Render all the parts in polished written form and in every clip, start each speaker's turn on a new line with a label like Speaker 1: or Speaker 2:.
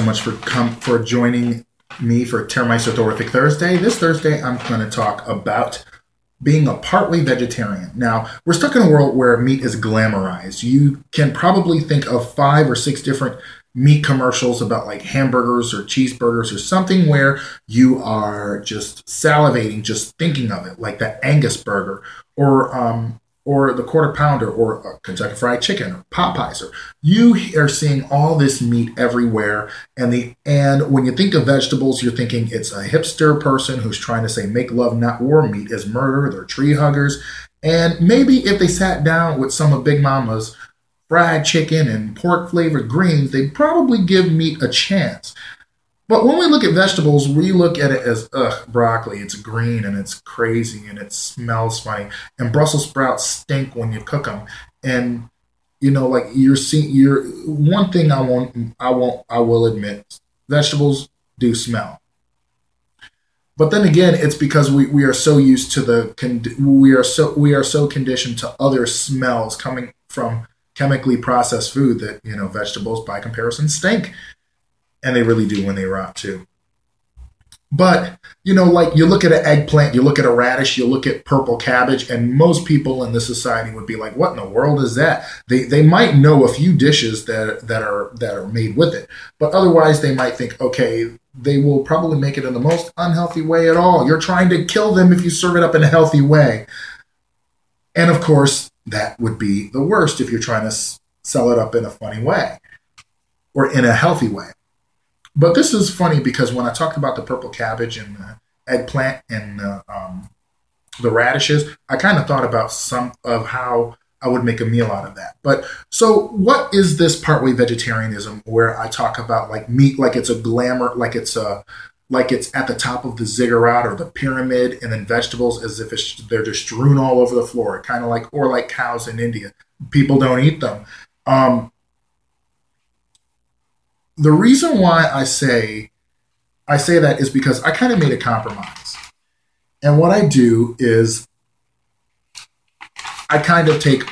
Speaker 1: much for joining me for Terrmeister Thorific Thursday. This Thursday, I'm going to talk about being a partway vegetarian. Now, we're stuck in a world where meat is glamorized. You can probably think of 5 or 6 different meat commercials about like hamburgers or cheeseburgers or something where you are just salivating just thinking of it, like the Angus burger or the quarter pounder or Kentucky Fried Chicken or Popeyes. Or you are seeing all this meat everywhere, and when you think of vegetables, you're thinking it's a hipster person who's trying to say make love not war. Meat is murder. They're tree huggers, and maybe if they sat down with some of Big Mama's fried chicken and pork flavored greens, they'd probably give meat a chance. But when we look at vegetables, we look at it as, broccoli. It's green and it's crazy and it smells funny. And Brussels sprouts stink when you cook them. And, like one thing I will admit, vegetables do smell. But then again, it's because we are so used to we are so conditioned to other smells coming from chemically processed food that, vegetables by comparison stink. And they really do when they rot too. But, like you look at an eggplant, you look at a radish, you look at purple cabbage, and most people in this society would be like, what in the world is that? They might know a few dishes that are made with it. But otherwise they might think, okay, they will probably make it in the most unhealthy way at all. You're trying to kill them if you serve it up in a healthy way. And of course, that would be the worst if you're trying to sell it up in a funny way or in a healthy way. But this is funny because when I talked about the purple cabbage and the eggplant and the radishes, I kind of thought about some of how I would make a meal out of that. But so what is this partway vegetarianism where I talk about like meat like it's a glamour, like it's at the top of the ziggurat or the pyramid, and then vegetables as if they're just strewn all over the floor, kind of like cows in India. People don't eat them. The reason why I say that is because I kind of made a compromise. And what I do is I kind of take,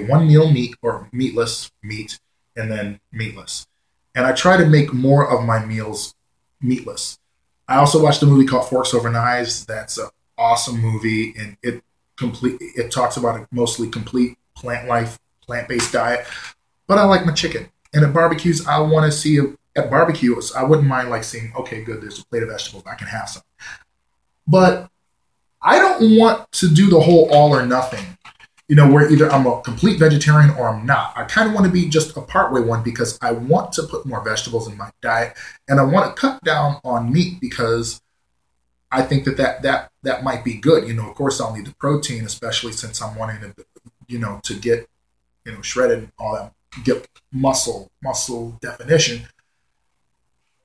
Speaker 1: one meal meat or meatless meat and then meatless. And I try to make more of my meals meatless. I also watched a movie called Forks Over Knives. That's an awesome movie, and it talks about a mostly complete plant-based diet. But I like my chicken. And at barbecues, I want to see at barbecues, I wouldn't mind seeing, okay, good, there's a plate of vegetables, I can have some. But I don't want to do the whole all or nothing, where either I'm a complete vegetarian or I'm not. I kind of want to be just a partway one because I want to put more vegetables in my diet, and I want to cut down on meat because I think that might be good. Of course, I'll need the protein, especially since I'm wanting to get, shredded and all that, get muscle definition.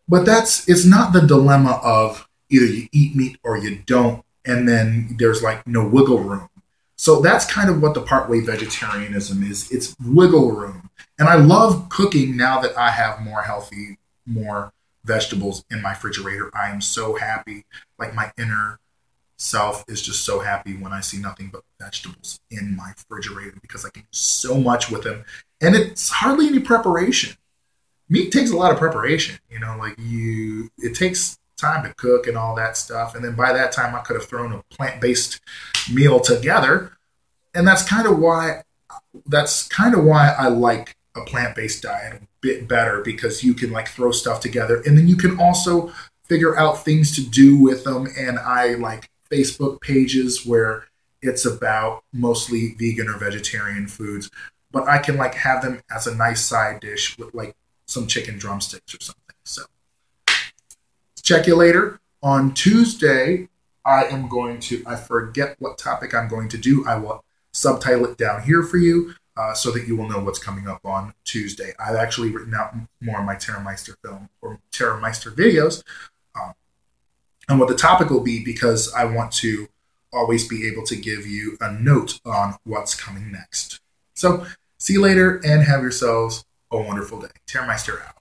Speaker 1: But it's not the dilemma of either you eat meat or you don't, and then there's no wiggle room. So that's kind of what the partway vegetarianism is. It's wiggle room. And I love cooking now that I have more vegetables in my refrigerator. I am so happy. My inner self is just so happy when I see nothing but vegetables in my refrigerator because I can do so much with them. And it's hardly any preparation. Meat takes a lot of preparation, it takes time to cook and all that stuff. And then by that time I could have thrown a plant-based meal together. And that's kind of why I like a plant-based diet a bit better, because you can throw stuff together and then you can also figure out things to do with them. And I like Facebook pages where it's about mostly vegan or vegetarian foods, but I can have them as a nice side dish with some chicken drumsticks or something. So check you later. On Tuesday, I forget what topic I'm going to do. I will subtitle it down here for you so that you will know what's coming up on Tuesday. I've actually written out more of my Terrmeister film or Terrmeister videos and what the topic will be, because I want to always be able to give you a note on what's coming next. So see you later and have yourselves a wonderful day. Terrmeister out.